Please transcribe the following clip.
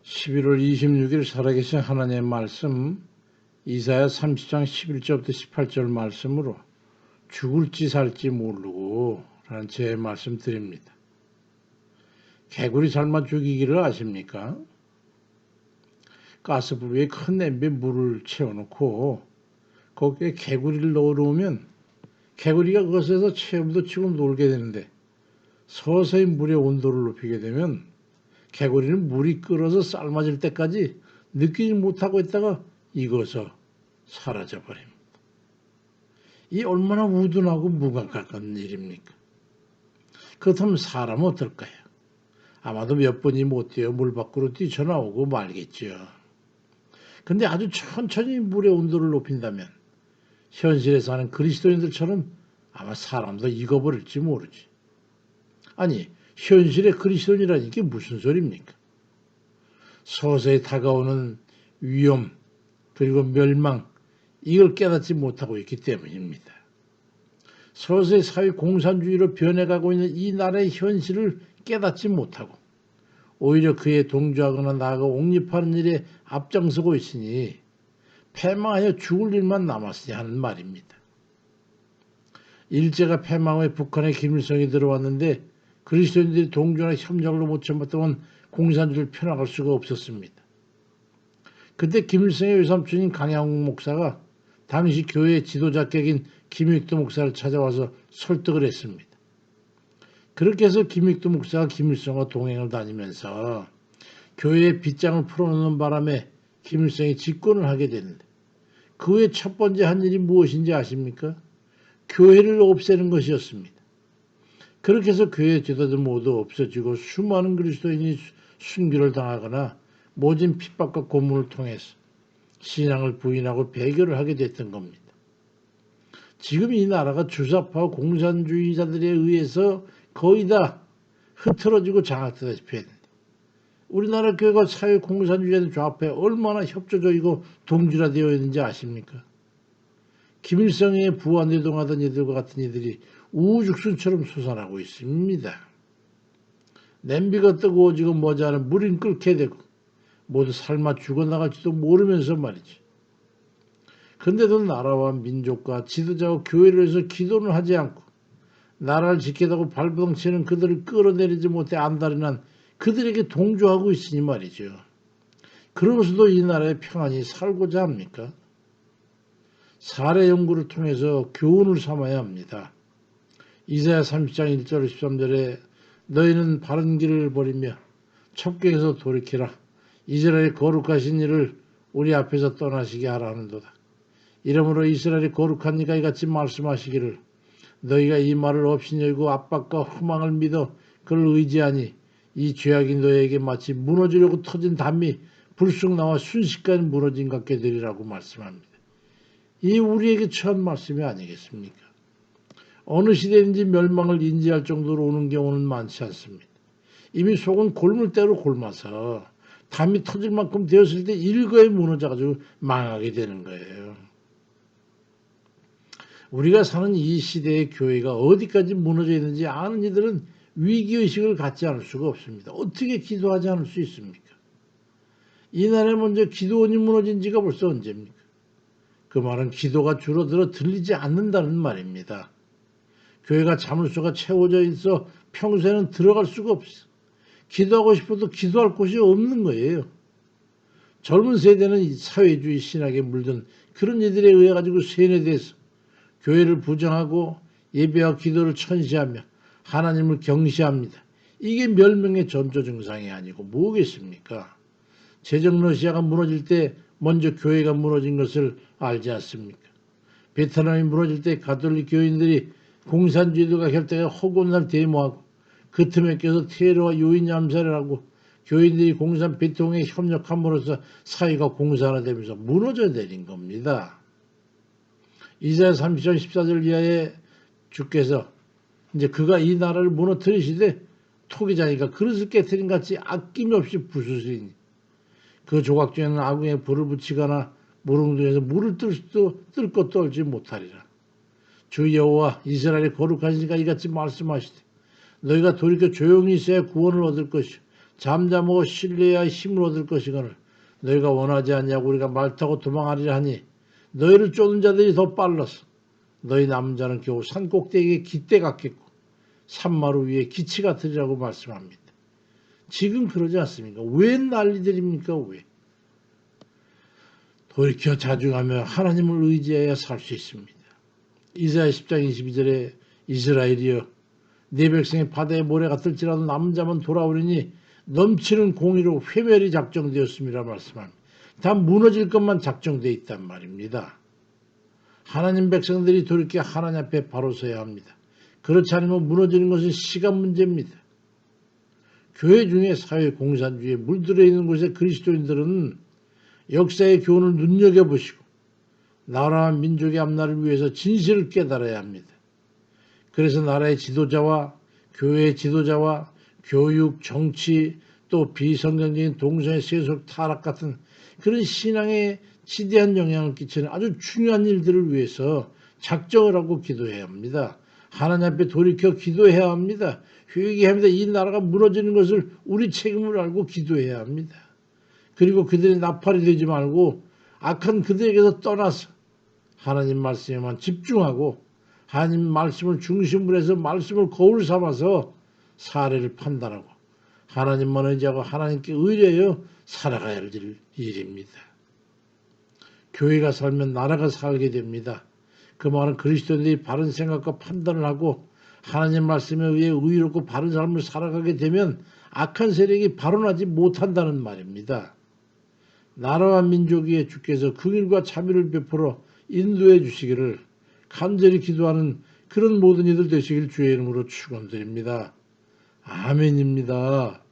11월 26일 살아계신 하나님의 말씀 이사야 30장 11절부터 18절 말씀으로 죽을지 살지 모르고 라는 제 말씀 드립니다. 개구리 삶아 죽이기를 아십니까? 가스불 위에 큰 냄비에 물을 채워놓고 거기에 개구리를 넣어놓으면 개구리가 그것에서 체험도 치고 놀게 되는데 서서히 물의 온도를 높이게 되면 개구리는 물이 끓어서 삶아질 때까지 느끼지 못하고 있다가 익어서 사라져 버립니다. 이 얼마나 우둔하고 무감각한 일입니까? 그렇다면 사람은 어떨까요? 아마도 몇 번이 못 뛰어 물 밖으로 뛰쳐나오고 말겠죠. 근데 아주 천천히 물의 온도를 높인다면 현실에 사는 그리스도인들처럼 아마 사람도 익어버릴지 모르지. 아니, 현실의 그리스도인이라는 게 무슨 소리입니까? 서서히 다가오는 위험 그리고 멸망 이걸 깨닫지 못하고 있기 때문입니다. 서서히 사회 공산주의로 변해가고 있는 이 나라의 현실을 깨닫지 못하고 오히려 그에 동조하거나 나아가 옹립하는 일에 앞장서고 있으니 패망하여 죽을 일만 남았으니 하는 말입니다. 일제가 패망 후에 북한에 김일성이 들어왔는데 그리스도인들이 동조나 협력으로 못 참았던 공산주의를 펴나갈 수가 없었습니다. 그때 김일성의 외삼촌인 강양욱 목사가 당시 교회 지도자격인 김익도 목사를 찾아와서 설득을 했습니다. 그렇게 해서 김익도 목사가 김일성과 동행을 다니면서 교회의 빗장을 풀어놓는 바람에 김일성이 집권을 하게 되는데 그 후에 첫 번째 한 일이 무엇인지 아십니까? 교회를 없애는 것이었습니다. 그렇게 해서 교회 지도자들 모두 없어지고 수많은 그리스도인이 순교를 당하거나 모진 핍박과 고문을 통해서 신앙을 부인하고 배교를 하게 됐던 겁니다. 지금 이 나라가 주사파와 공산주의자들에 의해서 거의 다 흐트러지고 장악되다시피 했는데 우리나라 교회가 사회 공산주의자들 좌파에 얼마나 협조적이고 동질화되어 있는지 아십니까? 김일성의 부안대동하던 이들과 같은 이들이 우죽순처럼 솟아나고 있습니다. 냄비가 뜨거워지고 머지않은 물이 끓게 되고 모두 삶아 죽어나갈지도 모르면서 말이지. 근데도 나라와 민족과 지도자와 교회를 위해서 기도는 하지 않고 나라를 지키다고 발버둥치는 그들을 끌어내리지 못해 안달이 난 그들에게 동조하고 있으니 말이죠. 그러면서도 이 나라의 평안히 살고자 합니까? 사례 연구를 통해서 교훈을 삼아야 합니다. 이사야 30장 1절 13절에 너희는 바른 길을 버리며 첩경에서 돌이키라. 이스라엘의 거룩하신 이를 우리 앞에서 떠나시게 하라 하는도다. 이러므로 이스라엘의 거룩한 이가 이같이 말씀하시기를 너희가 이 말을 없이 여기고 압박과 후망을 믿어 그를 의지하니 이 죄악이 너희에게 마치 무너지려고 터진 담이 불쑥 나와 순식간에 무너진 것 같게 되리라고 말씀합니다. 이 우리에게 처한 말씀이 아니겠습니까? 어느 시대인지 멸망을 인지할 정도로 오는 경우는 많지 않습니다. 이미 속은 골물대로 골마서 담이 터질 만큼 되었을 때 일거에 무너져가지고 망하게 되는 거예요. 우리가 사는 이 시대의 교회가 어디까지 무너져 있는지 아는 이들은 위기의식을 갖지 않을 수가 없습니다. 어떻게 기도하지 않을 수 있습니까? 이 나라에 먼저 기도원이 무너진 지가 벌써 언제입니까? 그 말은 기도가 줄어들어 들리지 않는다는 말입니다. 교회가 자물쇠가 채워져 있어 평소에는 들어갈 수가 없어. 기도하고 싶어도 기도할 곳이 없는 거예요. 젊은 세대는 사회주의 신학에 물든 그런 이들에 의해 가지고 세뇌돼서 교회를 부정하고 예배와 기도를 천시하며 하나님을 경시합니다. 이게 멸망의 전조 증상이 아니고 뭐겠습니까? 제정 러시아가 무너질 때 먼저 교회가 무너진 것을 알지 않습니까? 베트남이 무너질 때 가톨릭 교인들이 공산주의들과 결탁해 허구날 데모하고 그 틈에 껴서 테러와 요인 암살을 하고 교인들이 공산 비통에 협력함으로써 사회가 공산화되면서 무너져 내린 겁니다. 이사야 30장 14절 이하에 주께서 이제 그가 이 나라를 무너뜨리시되 토기장이가 그릇을 깨트린 같이 아낌없이 부수시니 그 조각 중에는 아궁에 불을 붙이거나 무릉도에서 물을 뜰 것도 얼지 못하리라. 주 여호와 이스라엘의 거룩하신 이가 이같이 말씀하시되 너희가 돌이켜 조용히 있어야 구원을 얻을 것이요 잠잠하고 신뢰해야 힘을 얻을 것이거늘 너희가 원하지 않냐고 우리가 말 타고 도망하리라 하니 너희를 쫓는 자들이 더 빨랐어. 너희 남은 자는 겨우 산 꼭대기에 깃대 같겠고 산마루 위에 기치 같으리라고 말씀합니다. 지금 그러지 않습니까? 왜 난리들입니까? 왜? 돌이켜 자중하며 하나님을 의지해야 살 수 있습니다. 이사야 10장 22절에 이스라엘이여 네 백성이 바다의 모래가 뜰지라도 남은 자만 돌아오리니 넘치는 공의로 회멸이 작정되었음이라 말씀합니다. 다 무너질 것만 작정되어 있단 말입니다. 하나님 백성들이 돌이켜 하나님 앞에 바로 서야 합니다. 그렇지 않으면 무너지는 것은 시간 문제입니다. 교회 중에 사회 공산주의에 물들어 있는 곳의 그리스도인들은 역사의 교훈을 눈여겨보시고 나라와 민족의 앞날을 위해서 진실을 깨달아야 합니다. 그래서 나라의 지도자와 교회의 지도자와 교육, 정치, 또 비성경적인 동성애 세속 타락 같은 그런 신앙에 지대한 영향을 끼치는 아주 중요한 일들을 위해서 작정을 하고 기도해야 합니다. 하나님 앞에 돌이켜 기도해야 합니다. 회개합니다. 이 나라가 무너지는 것을 우리 책임을 알고 기도해야 합니다. 그리고 그들의 나팔이 되지 말고 악한 그들에게서 떠나서 하나님 말씀에만 집중하고 하나님 말씀을 중심으로 해서 말씀을 거울 삼아서 사례를 판단하고 하나님만 의지하고 하나님께 의뢰하여 살아가야 할 일입니다. 교회가 살면 나라가 살게 됩니다. 그 말은 그리스도인들이 바른 생각과 판단을 하고 하나님 말씀에 의해 의롭고 바른 삶을 살아가게 되면 악한 세력이 발원하지 못한다는 말입니다. 나라와 민족 위에 주께서 긍휼과 자비를 베풀어 인도해 주시기를 간절히 기도하는 그런 모든 이들 되시길 주의 이름으로 축원드립니다. 아멘입니다.